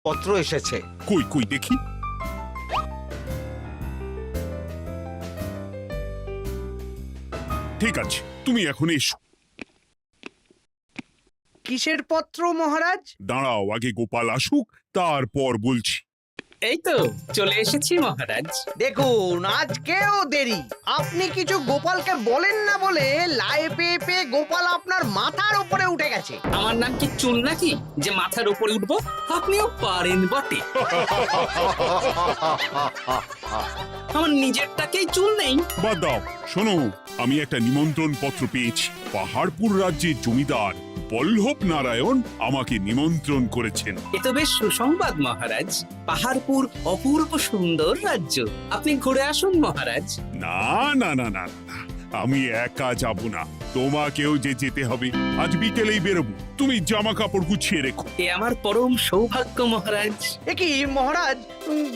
পত্র এসেছে। কই কই দেখি। ঠিক আছে, তুমি এখন এসো। কিসের পত্র মহারাজ? দাঁড়াও, আগে গোপাল আসুক, তারপর বলছি। এই তো চলে এসেছি মহারাজ। দেখুন, আজকেও দেরি। আপনি কিছু গোপালকে বলেন না বলে লাই পেয়ে পেয়ে গোপাল আপনার মাথার উপরে উঠে গেছে। আমার নাম কি চুল নাকি যে মাথার উপরে উঠবো? আপনিও পারেন বটে। আমার নিজেরটাকেই চুল নেই। বাদ দাও, শোনো, আমি একটা নিমন্ত্রণ পত্র পেয়েছি। পাহাড়পুর রাজ্যের জমিদার বল্লভ নারায়ণ আমাকে নিমন্ত্রণ করেছেন। এ তো বেশ সুসংবাদ মহারাজ। পাহাড়পুর অপূর্ব সুন্দর রাজ্য, আপনি ঘুরে আসুন মহারাজ। না না না না না, আমি একা যাব না, তোমাকেও যে যেতে হবে। আজ বিকেলেই বেরোবো, তুমি জামা কাপড় গুছিয়ে রেখো। এ আমার পরম সৌভাগ্য মহারাজ। এ কি মহারাজ,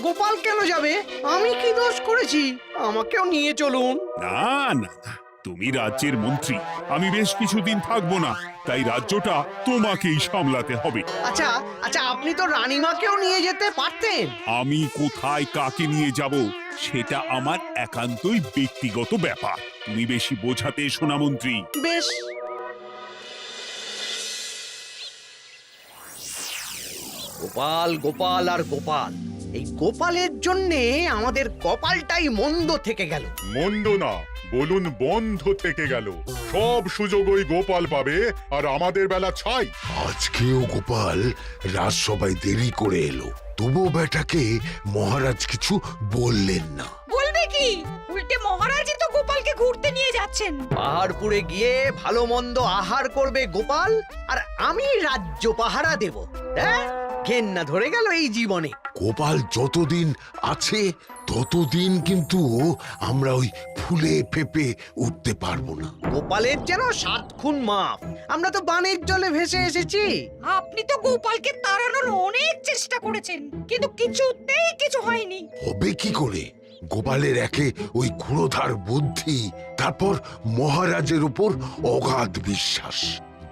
গোপাল কেন যাবে? আমি কি দোষ করেছি? আমাকেও নিয়ে চলুন। না না না, তুমি রাজ্যের মন্ত্রী, আমি বেশ কিছুদিন থাকবো না, তাই রাজ্যটা তোমাকেই সামলাতে হবে। আচ্ছা আচ্ছা, আপনি তো রানীমাকেও নিয়ে যেতে পারতেন। আমি কোথায় কাকে নিয়ে যাব সেটা আমার একান্তই ব্যক্তিগত ব্যাপার। তুমি বেশি বোঝাতে এসো না মন্ত্রী। বেশ। গোপাল গোপাল আর গোপাল, এই গোপালের জন্যে আমাদের কপালটাই মন্দ থেকে গেল। মন্দ না, বলুন বন্ধ থেকে গেল। সব সুযোগ ওই গোপাল পাবে, আর আমাদের বেলা ছাই। আজকেও গোপাল রাজসভায় দেরি করে এলো, তবু বেটাকে মহারাজ কিছু বললেন না। বলবে কি? উল্টে মহারাজই তো গোপালকে ঘুরতে নিয়ে যাচ্ছেন। পাহাড়পুরে গিয়ে ভালো মন্দ আহার করবে গোপাল, আর আমি রাজ্য পাহারা দেব। হ্যাঁ, ঘেন্না ধরে গেল এই জীবনে। গোপাল যতদিন আছে ততদিন কিন্তু আমরা ওই ফুলে ফেপে উঠতে পারবো না। গোপালের যেন 7 খুন মাপ। আমরা তো বানের জলে ভেসে এসেছি। আপনি তো গোপালকে তাড়ানোর অনেক চেষ্টা করেছেন, কিন্তু কিছুতেই কিছু হয়নি। হবে কি করে? গোপালের একে ওই ক্ষুরোধার বুদ্ধি, তারপর মহারাজের উপর অগাধ বিশ্বাস,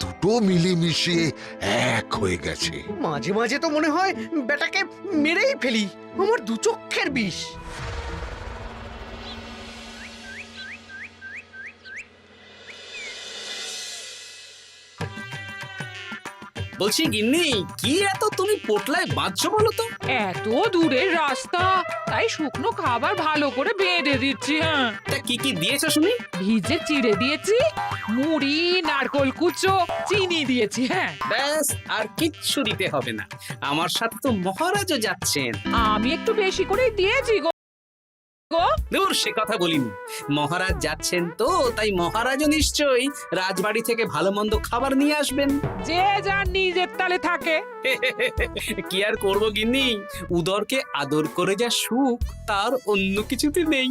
দুটো মিলেমিশে এক হয়ে গেছে। মাঝে মাঝে তো মনে হয় বেটাকে মেরেই ফেলি। আমার দু চক্ষের বিষ। বলছি গিন্নি, কি এত তুমি পোটলায় বাঁধছো বলো তো? এত দূরের রাস্তা, তাই শুকনো খাবার ভালো করে বেঁধে দিচ্ছি। হ্যাঁ, তা কি কি দিয়েছো শুনি? ভিজে চিড়ে দিয়েছি, মুড়ি, নারকোল কুচো, চিনি দিয়েছি। হ্যাঁ, ব্যাস, আর কিচ্ছু দিতে হবে না। আমার সাথে তো মহারাজও যাচ্ছেন। আমি একটু বেশি করে দিয়েছি গো। দূর, সে কথা বলিনি। মহারাজ যাচ্ছেন তো, তাই মহারাজও নিশ্চয়ই রাজবাড়ি থেকে ভালো মন্দ খাবার নিয়ে আসবেন। যে যার নিজের তালে থাকে। কি আর করবো গিন্নি, উদরকে আদর করে যা সুখ, তার অন্য কিছুতে নেই।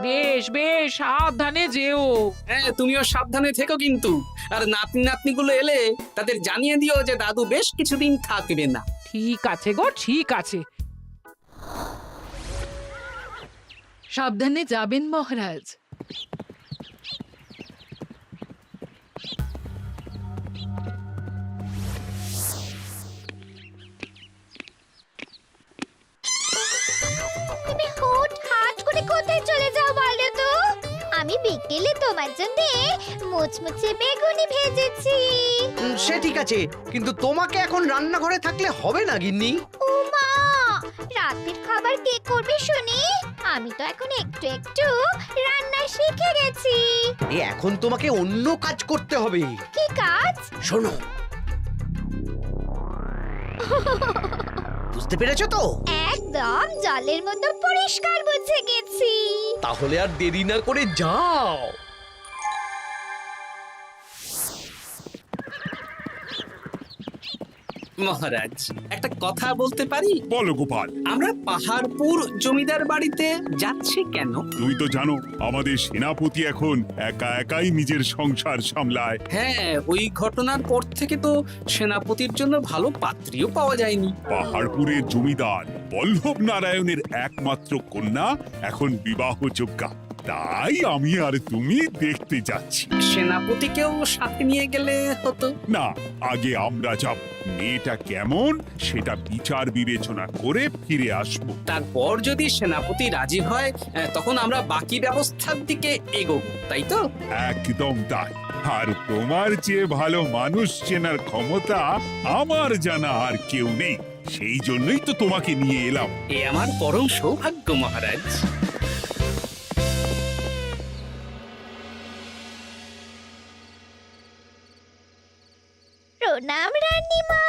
বেশ বেশ, সাবধানে যেও। হ্যাঁ, তুমিও সাবধানে থেকো কিন্তু। আর নাতনি নাতনিগুলো এলে তাদের জানিয়ে দিও যে দাদু বেশ কিছুদিন থাকবে না। ঠিক আছে গো, ঠিক আছে। সাবধানে যাবেন মহারাজ। তুমি হুটহাট করে কোথায় চলে যাও বলো তো? আমি বিকেলে তোমার জন্য মুচমুচে বেগুনি ভেজেছি। সে ঠিক আছে, কিন্তু তোমাকে এখন রান্নাঘরে থাকলে হবে না গিন্নি। উমা, রাতের খাবার কে করবে শুনি? আমি তো এখন একটু একটু রান্না শিখে গেছি। এখন তোমাকে অন্য কাজ করতে হবে। কি কাজ? শোনো, বুঝতে পেরেছো তো? একদম জলের মতো পরিষ্কার বুঝে গেছি। তাহলে আর দেরি না করে যাও। মহারাজ, একটা কথা বলতে পারি? বলো গোপাল। আমরা পাহাড়পুর জমিদার বাড়িতে যাচ্ছি কেন? তুমি তো জানো আমাদের সেনাপতি এখন একা একাই নিজের সংসার সামলায়। হ্যাঁ, ওই ঘটনার পর থেকে তো সেনাপতির জন্য ভালো পাত্রীও পাওয়া যায়নি। পাহাড়পুরের জমিদার বল্লভ নারায়ণের একমাত্র কন্যা এখন বিবাহযোগ্যা। তাই আমি আর তুমি দেখতে যাচ্ছি। সেনাপতিকেও সাথে নিয়ে গেলে হতো। না, আগে আমরা যাব, মেয়েটা কেমন সেটা বিচার বিবেচনা করে ফিরে আসব। তারপর যদি সেনাপতি রাজি হয় তখন আমরা বাকি ব্যবস্থার দিকে এগোবো, তাই তো? একদম তাই। আর তোমার চেয়ে ভালো মানুষ চেনার ক্ষমতা আমার জানা আর কেউ নেই, সেই জন্যই তো তোমাকে নিয়ে এলাম। এ আমার পরম সৌভাগ্য মহারাজ। প্রণাম রানীমা।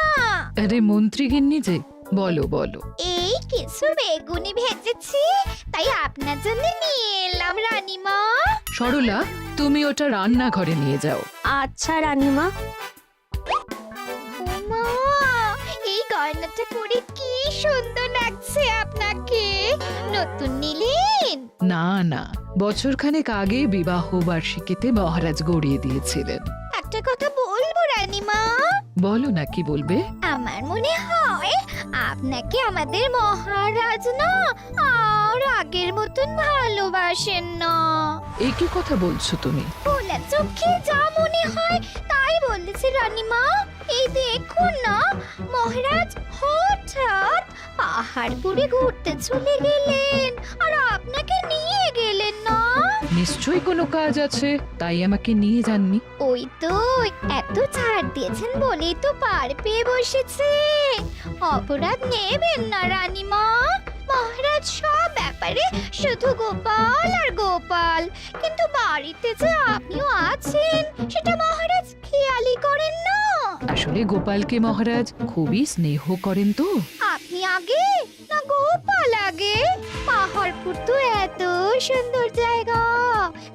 আরে মন্ত্রী গিন্নি যে, বলো বলো। এই কিছু বেগুনি ভেজেছি, তাই আপনার জন্য নিয়ে এলাম রানীমা। সরলা, তুমি ওটা রান্নাঘরে নিয়ে যাও। আচ্ছা রানীমা। মা, এই গয়নাটা পরে কি সুন্দর লাগছে আপনাকে। নতুন নিলেন? না না, বছরখানেক আগে বিবাহ বার্ষিকীতে মহারাজ গড়িয়ে দিয়েছিলেন। একটা কথা বলবো রানীমা? বলো না, কি বলবে? আমার মনে হয় আপনাকে আমাদের মহারাজ না আর আগের মতন ভালোবাসেন না। এই কি কথা বলছো তুমি? খোলা চোখে যা মনে হয় তাই বলেছে রানীমা। এই দেখুন না, মহারাজ হঠাৎ পাহাড়পুরে ঘুরতে চলে গেলেন আর আপনাকে নিয়ে গেলেন না। নিশ্চয়ই কোনো কাজ আছে, তাই আমাকে নিয়ে যাননি। ওই তো, এত ছাড় দিয়েছেন বলেই তো পার পেয়ে বসেছে। অপরাধ নেবেন না রানীমা। মহারাজ সব ব্যাপারে শুধু গোপাল আর গোপাল, কিন্তু বাড়িতে যে আপনিও আছেন সেটা মহারাজ খেয়ালই করেন না। আসলে গোপালকে মহারাজ খুবই স্নেহ করেন তো। আপনি আগে না গোপাল আগে? পাহাড়পুর তো এত সুন্দর জায়গা,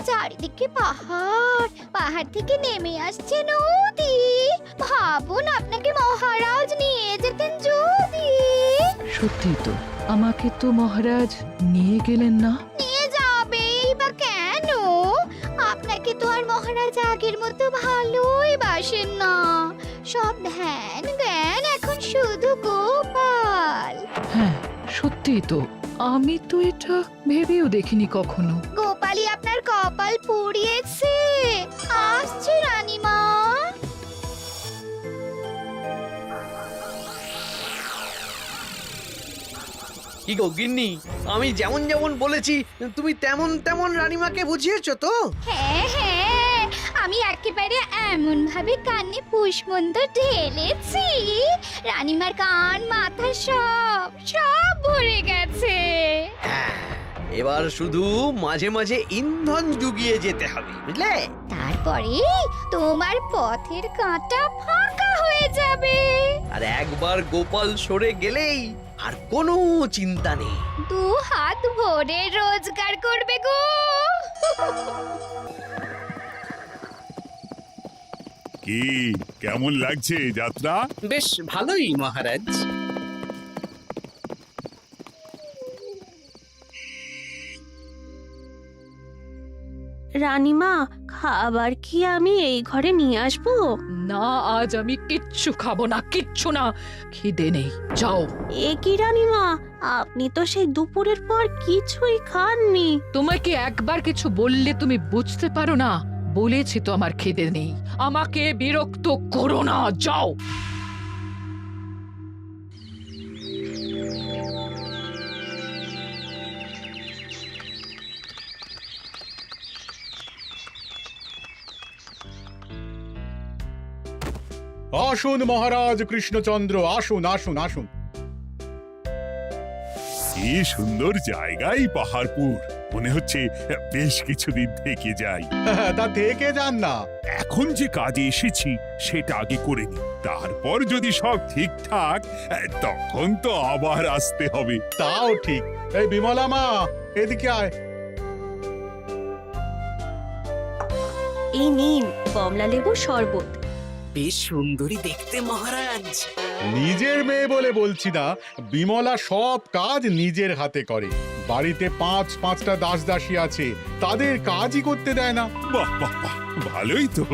চারিদিকে পাহাড়, পাহাড় থেকে নেমে আসছে নদী। ভাবুন আপনাকে মহারাজ নিয়ে যেতেন যদি। সত্যি তো, আমাকে তো মহারাজ নিয়ে গেলেন না। নিয়ে যাবেই বা কেন? আপনাকে তো আর মহারাজ আগের মতো ভালোই বাসেন না। সব ধ্যান জ্ঞান এখন শুধু গোপাল। হ্যাঁ, সত্যি তো, আমি তো এটা ভেবেও দেখিনি কখনো। গোপালই আপনার কপাল পুড়িয়েছে। আসছে রানীমা। কি গো গিন্নি, আমি যেমন যেমন বলেছি তুমি তেমন তেমন রানীমাকে বুঝিয়েছো তো? হ্যাঁ হ্যাঁ, আমি একেবারে এমন ভাবে কানে পুষ্পন্ত ঢেলেছি, রানীমার কান মাথা সব সব ভরে গেছে। এবার শুধু মাঝে মাঝে ইন্ধন জুগিয়ে যেতে হবে, বুঝলে? তারপরে তোমার পথের কাঁটা ফাঁকা হয়ে যাবে। আর একবার গোপাল সরে গেলেই আর কোনো চিন্তা নেই। দু হাত ভরে রোজগার করবে গো। কি কেমন লাগছে যাত্রা? বেশ ভালোই মহারাজ। রানীমা, খাবার কি আমি এই ঘরে নিয়ে আসবো? না, আজ আমি কিচ্ছু খাবো না, কিচ্ছু না, খিদে নেই, যাও। এ কি রানীমা, আপনি তো সেই দুপুরের পর কিছুই খাননি। তোমাকে একবার কিছু বললে তুমি বুঝতে পারো না? বলেছি তো আমার খিদে নেই, আমাকে বিরক্ত করো না, যাও। আসুন মহারাজ কৃষ্ণচন্দ্র, আসুন আসুন আসুন। কি সুন্দর জায়গায় পাহাড়পুর, মনে হচ্ছে বেশ কিছুদিন থেকে যাই। তা থেকে যান না। এখন যে কাজে এসেছি সেটা আগে করে নি, তারপর যদি সব ঠিকঠাক তখন তো আবার আসতে হবে। তাও ঠিক। এই বিমলা মা, এদিকে আয়। এই নিন কমলা লেবুর শরবত। বেশ সুন্দরী দেখতে মহারাজ। নিজের মেয়ে বলে বলছি না, বিমলা সব কাজ নিজের হাতে করে। বাড়িতে পাঁচটা দাস দাসী আছে, তাদের কাজই করতে দেয় না। বাহ বাহ বাহ, ভালোই তো।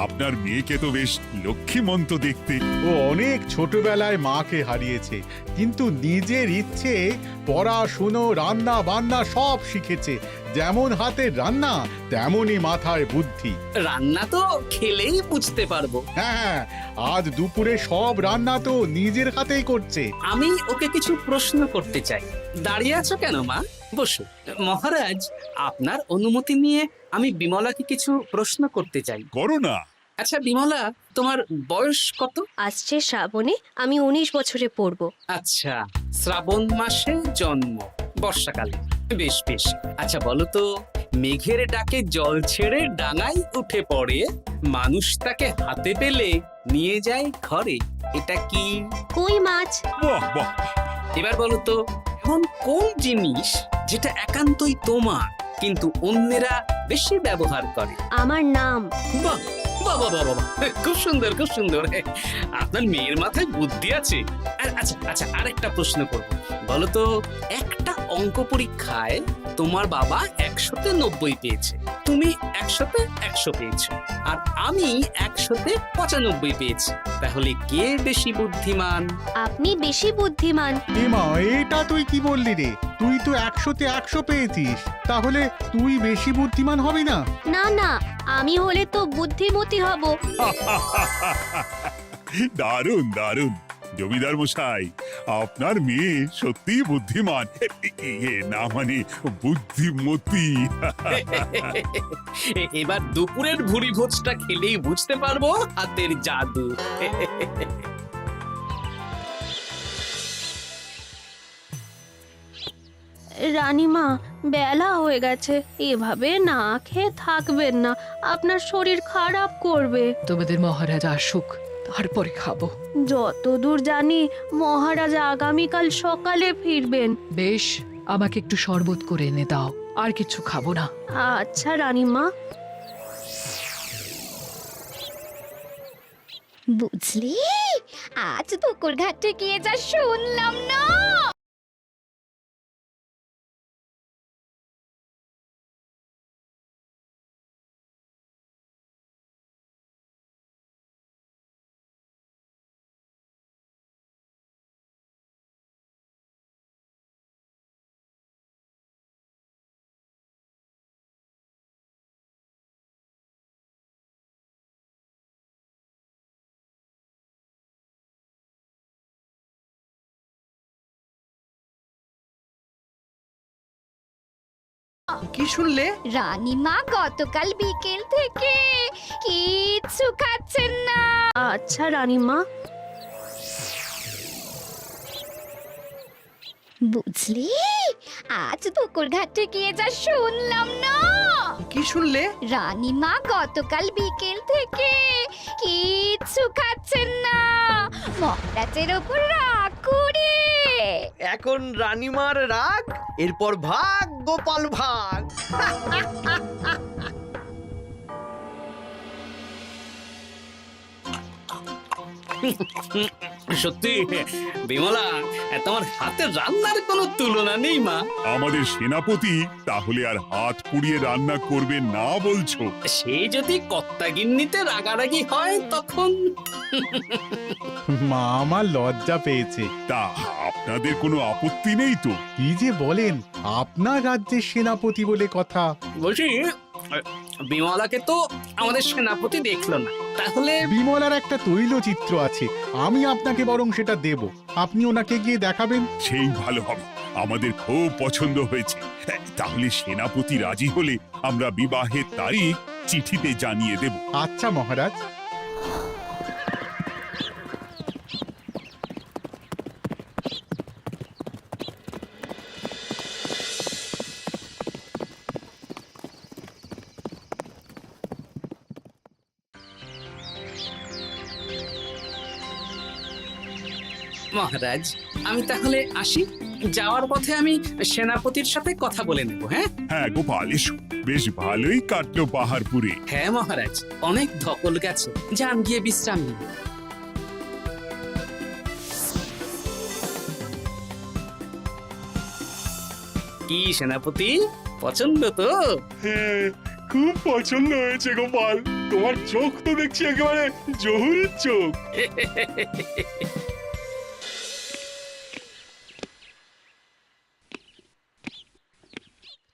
আপনার মেয়েকে তো বেশ লক্ষ্মীমন্ত দেখতে। ও অনেক ছোটবেলায় মাকে হারিয়েছে, কিন্তু নিজের ইচ্ছে পড়াশুনো রান্না বান্না সব শিখেছে। যেমন হাতের রান্না তেমনই মাথায় বুদ্ধি। রান্না তো খেলেই বুঝতে পারবো। হ্যাঁ, আজ দুপুরে সব রান্না তো নিজের হাতেই করছে। আমি ওকে কিছু প্রশ্ন করতে চাই। দাঁড়িয়ে আছো কেন মা? বসো। মহারাজ, আপনার অনুমতি নিয়ে আমি বিমলাকে কিছু প্রশ্ন করতে চাই। করো না। আচ্ছা বিমলা, তোমার বয়স কত? আসছে শ্রাবণে আমি 19 বছরে পড়ব। আচ্ছা, শ্রাবণ মাসে জন্ম, বর্ষাকালে। বেশ বেশ। আচ্ছা বলো তো, মেঘের ডাকে জল ছেড়ে ডাঙায় উঠে পড়ে, মানুষ তাকে হাতে পেলে নিয়ে যায় ঘরে, এটা কি? কই মাছ। বাহ বাহ। এবার বলো তো, এমন কোন জিনিস যেটা একান্তই তোমার কিন্তু অন্যেরা বেশি ব্যবহার করে? আমার নাম। বাহ বাহ বাহ বাহ বাহ, খুব সুন্দর খুব সুন্দর। আপনার মেয়ের মাথায় বুদ্ধি আছে। আচ্ছা আচ্ছা, আরেকটা প্রশ্ন করব। বলো তো, একটা অঙ্ক পরীক্ষায় তোমার বাবা 100-তে 90 পেয়েছে, তুমি 100-তে 100 পেয়েছো, আর আমি 100-তে 95 পেয়েছি। তাহলে কে বেশি বুদ্ধিমান? আপনি বেশি বুদ্ধিমান। এমা, এটা তুই কি বললি রে? তুই তো 100-তে 100 পেয়েছিস, তাহলে তুই বেশি বুদ্ধিমান হবি না? না না, আমি হলে তো বুদ্ধিমতী হব। দারুণ দারুণ। জমিদার মশাই, আপনার মেয়ে সত্যি বুদ্ধিমান, না মানে বুদ্ধিমতী। এবার দুপুরের ভুরি ভোজটা খেলেই বুঝতে পারবো হাতের জাদু। রানীমা, বেলা হয়ে গেছে, এভাবে না খেয়ে থাকবেন না, আপনার শরীর খারাপ করবে। তোমাদের মহারাজ আসুক, তারপরে খাবো। যতদূর জানি মহারাজ আগামীকাল সকালে ফিরবেন। বেশ, আমাকে একটু শরবত করে এনে দাও, আর কিছু খাবো না। আচ্ছা রানীমা। বুঝলি, আজ পুকুর ঘাটে গিয়ে যা শুনলাম না। কি শুনলে? রানীমা গতকাল বিকেল থেকে কিচ্ছু খাচ্ছেন না। আচ্ছা রানীমা। বুঝলি, আজ পুকুর ঘাটে গিয়ে যা শুনলাম না। কি শুনলে? রানীমা গতকাল বিকেল থেকে কিচ্ছু খাচ্ছেন না, মহারাজের ওপর রাগ করে। এখন রানীমার রাগ, এরপর ভাগ গোপাল ভাগ। সত্যি বিমলা, তোমার হাতের রান্নার কোনো তুলনা নেই মা। আমাদের সেনাপতি তাহলে আর হাত পুড়িয়ে রান্না করবে না বলছো? সে যদি কর্তাগিন্নিতে রাগারাগি হয় তখন। মা আমার লজ্জা পেয়েছে। তা আপনাদের কোনো আপত্তি নেই তো? কি যে বলেন, আপনার রাজ্যের সেনাপতি বলে কথা। বলছি, বিমলাকে তো আমাদের সেনাপতি দেখলো না, তাহলে? বিমলার একটা তৈলচিত্র আছে, আমি আপনাকে বরং সেটা দেব, আপনি ওনাকে গিয়ে দেখাবেন। সেই ভালো হবে, আমাদের খুব পছন্দ হয়েছে। তাহলে সেনাপতি রাজি হলে আমরা বিবাহের তারিখ চিঠিতে জানিয়ে দেব। আচ্ছা মহারাজ। মহারাজ, আমি তাহলে আসি। যাওয়ার পথে আমি সেনাপতির সাথে কথা বলে নেব। হ্যাঁ হ্যাঁ গোপাল, এসো। বেশ ভালোই কাটলো পাহাড়পুরে। হ্যাঁ মহারাজ, অনেক ধকল গেছে, যান গিয়ে বিশ্রাম নিন। কি সেনাপতি, পছন্দ তো? হ্যাঁ, খুব পছন্দ হয়েছে গোপাল। তোমার চোখ তো দেখছি একেবারে জহুরের চোখ।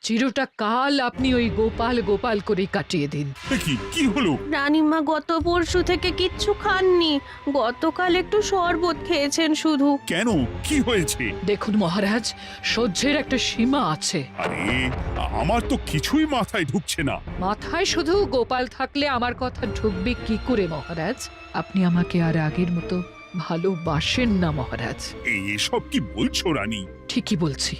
চিরটা কাল আপনি ওই গোপাল গোপাল করে কাটিয়ে দিন। এ কি হলো? রানীমা গত পরশু থেকে কিচ্ছু খাননি, গতকাল একটু শরবত খেয়েছেন শুধু। কেন, কি হয়েছে? দেখুন মহারাজ, সহ্যের একটা সীমা আছে। আরে আমার তো কিছুই মাথায় ঢুকছে না। মাথায় শুধু গোপাল থাকলে আমার কথা ঢুকবে কি করে মহারাজ? আপনি আমাকে আর আগের মতো ভালোবাসেন না মহারাজ। এসব কি বলছো রানী? ঠিকই বলছি।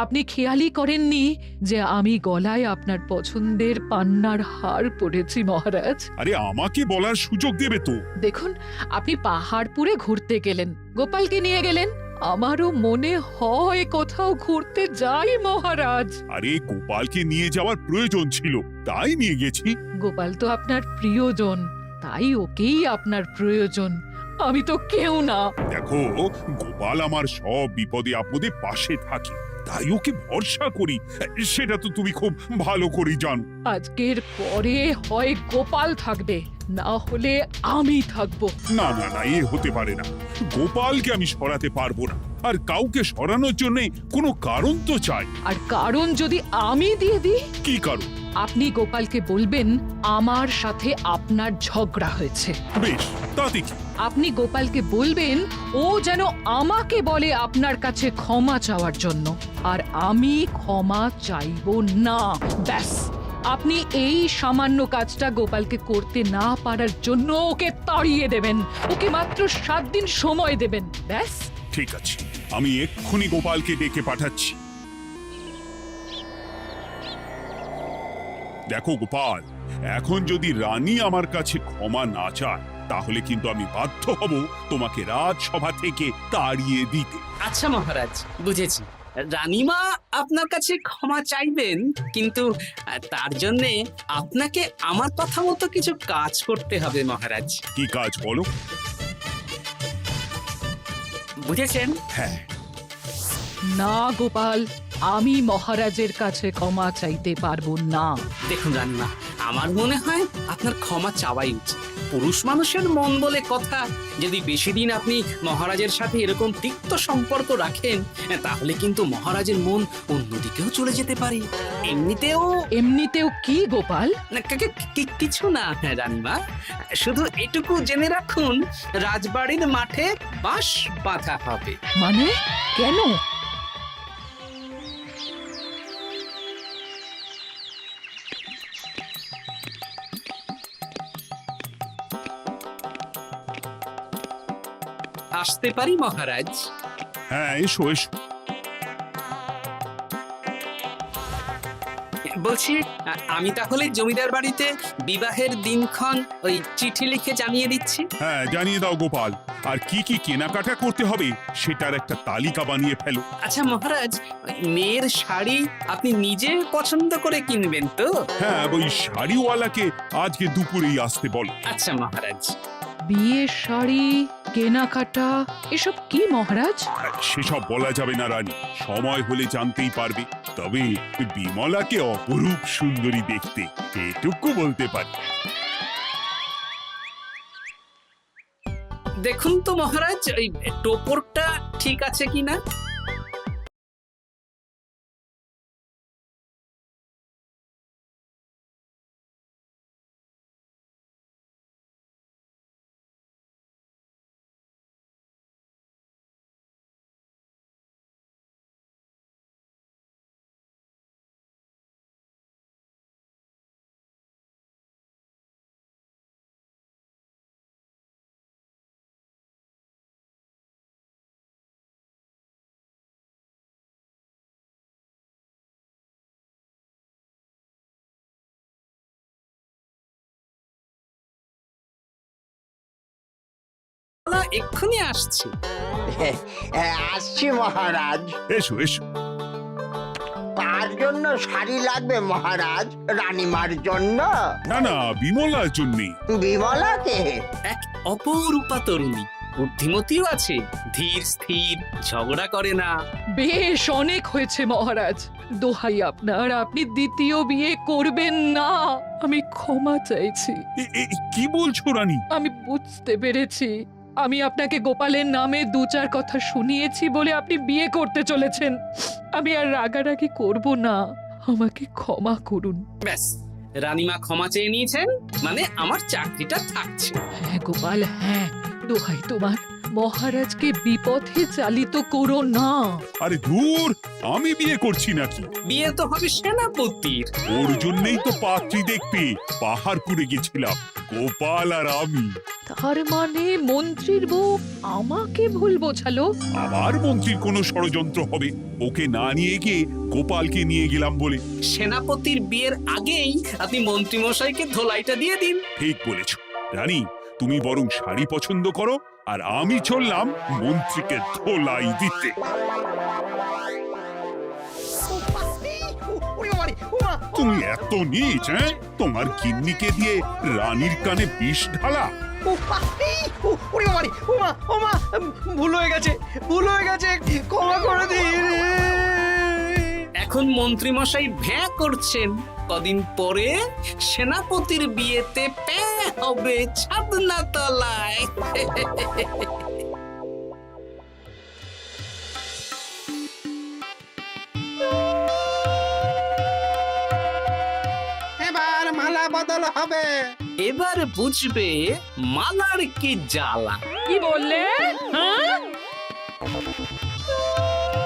আপনি খেয়ালই করেননি যে আমি গলায় আপনার পছন্দের পান্নার হার পরেছি মহারাজ। আরে আমাকে বলার সুযোগ দেবে তো। দেখুন, আপনি পাহাড়পুরে ঘুরতে গেলেন, গোপালকে নিয়ে গেলেন। আমারও মনে হয় কোথাও ঘুরতে যাই মহারাজ। আরে গোপালকে নিয়ে যাওয়ার প্রয়োজন ছিল, তাই নিয়ে গেছি। গোপাল তো আপনার প্রিয়জন, তাই ওকেই আপনার প্রয়োজন। আমি তো কেউ না। দেখো, গোপাল আমার সব বিপদে আপদে পাশে থাকে, তাই ওকে ভরসা করি। সেটা তো তুমি খুব ভালো করে জানো। আজকের পরে হয় গোপাল থাকবে, না হলে আমি থাকবো। না না না, এ হতে পারে না। গোপালকে আমি সরাতে পারবো না, আর কাউকে সরানোর জন্য কোনো কারণ তো চাই। আর কারণ যদি আমি দিয়ে দিই? কি কারণ? আপনি গোপালকে বলবেন আমার সাথে আপনার ঝগড়া হয়েছে। বেশ, তাতে কি? আপনি গোপালকে বলবেন ও যেন আমাকে বলে আপনার কাছে ক্ষমা চাওয়ার জন্য, আর আমি ক্ষমা চাইবো না। ব্যাস, আপনি এই সামান্য কাজটা গোপালকে করতে না পারার জন্য ওকে তাড়িয়ে দেবেন। ওকে মাত্র 7 দিন সময় দেবেন। ব্যাস। ঠিক আছে, আমি এক্ষুনি গোপালকে ডেকে পাঠাচ্ছি। দেখো গোপাল, এখন যদি রানী আমার কাছে ক্ষমা না চায়, তাহলে কিন্তু আমি বাধ্য হব তোমাকে রাজসভা থেকে তাড়িয়ে দিতে। আচ্ছা মহারাজ, বুঝেছি। রানীমা আপনার কাছে ক্ষমা চাইবেন, কিন্তু তার জন্য আপনাকে আমার কথা মতো কিছু কাজ করতে হবে মহারাজ। কি কাজ বলো? বুঝেছেন? হ্যাঁ। না গোপাল, আমি মহারাজের কাছে ক্ষমা চাইতে পারবো না। দেখুন রানীমা, আমার মনে হয় আপনার ক্ষমা চাওয়াই উচিত। পুরুষ মানুষের মন বলে কথা, যদি বেশি দিন আপনি মহারাজের সাথে এরকম তিক্ত সম্পর্ক রাখেন, তাহলে কিন্তু মহারাজের মন অন্যদিকেও চলে যেতে পারে। এমনিতেও কি গোপাল? না, কিছু না রানীমা, শুধু এটুকু জেনে রাখুন, রাজবাড়ির মাঠে বাঁশ বাঁধা হবে। মানে কেন? আসতে পারি মহারাজ? হ্যাঁ, এসো এসো। বলছি, আমি তাহলে জমিদার বাড়িতে বিবাহের দিনক্ষণ ওই চিঠি লিখে জানিয়ে দিচ্ছি। হ্যাঁ, জানিয়ে দাও গোপাল। আর কি কি কেনাকাটা করতে হবে সেটার একটা তালিকা বানিয়ে ফেলো। আচ্ছা মহারাজ, ওই মেয়ের শাড়ি আপনি নিজে পছন্দ করে কিনবেন তো? হ্যাঁ, ওই শাড়িওয়ালাকে আজকে দুপুরেই আসতে বলো। আচ্ছা মহারাজ। বিয়ের শাড়ি, কেনাকাটা, এসব কি মহারাজ? সেসব বলা যাবে না রানী, সময় হলে জানতেই পারবে। তবে বিমলাকে অপরূপ সুন্দরী দেখতে, এটুকু বলতে পারি। দেখুন তো মহারাজ, ওই টোপরটা ঠিক আছে কিনা। এক্ষুনি আসছি। আসছি মহারাজ। এসো এসো। কার জন্য শাড়ি লাগবে মহারাজ? রানীমার জন্য? না না, বিমলার জন্যে। বিমলাকে? এক অপরূপা তরুণী, বুদ্ধিমতীও আছে, ধীর স্থির, ঝগড়া করে না। বেশ, অনেক হয়েছে মহারাজ। দোহাই আপনার, আপনি দ্বিতীয় বিয়ে করবেন না। আমি ক্ষমা চাইছি। কি বলছো রানী? আমি বুঝতে পেরেছি, আমি আপনাকে গোপালের নামে 2-4 কথা শুনিয়েছি বলে আপনি বিয়ে করতে চলেছেন। আমি আর রাগারাগি করব না। আমাকে ক্ষমা করুন। ব্যাস, রানীমা ক্ষমা চেয়ে নিয়েছেন, মানে আমার চাকরিটা থাকছে। হ্যাঁ গোপাল, হ্যাঁ, দোহাই তোমার, মহারাজকে বিপথে চালিত করো না। আরে ধুর, আমি বিয়ে করছি নাকি? বিয়ে তো হবে সেনাপতির। ওর জন্যই তো পাত্রী দেখতে পাহাড়পুরে গেছিলাম, গোপাল আর আমি। তার মানে মন্ত্রীর বউ আমাকে ভুল বোঝালো? আবার মন্ত্রীর কোনো ষড়যন্ত্র হবে, ওকে না নিয়ে গিয়ে গোপালকে নিয়ে গেলাম বলে। সেনাপতির বিয়ের আগেই আপনি মন্ত্রীমশাইকে ধোলাইটা দিয়ে দিন। ঠিক বলেছ রানী, তুমি বরং শাড়ি পছন্দ করো, আর আমি চললাম মন্ত্রীকে ধোলাই দিতে। ওরে বাবারে, ওমা, তুমি এত নীচ, হ্যাঁ? তোমার গিন্নিকে দিয়ে রানীর কানে বিষ ঢালা। ওরে বাবারে, ওমা, ওমা, ভুল হয়ে গেছে, ভুল হয়ে গেছে, ক্ষমা করে দিন। এখন মন্ত্রীমশাই ভ্যাঁ করছেন, কদিন পরে সেনাপতির বিয়েতে প্যাঁ হবে ছাদনা তলায়। এবার মালা বদল হবে। এবার বুঝবে মালার কি জ্বালা। কি বললে? হ্যাঁ,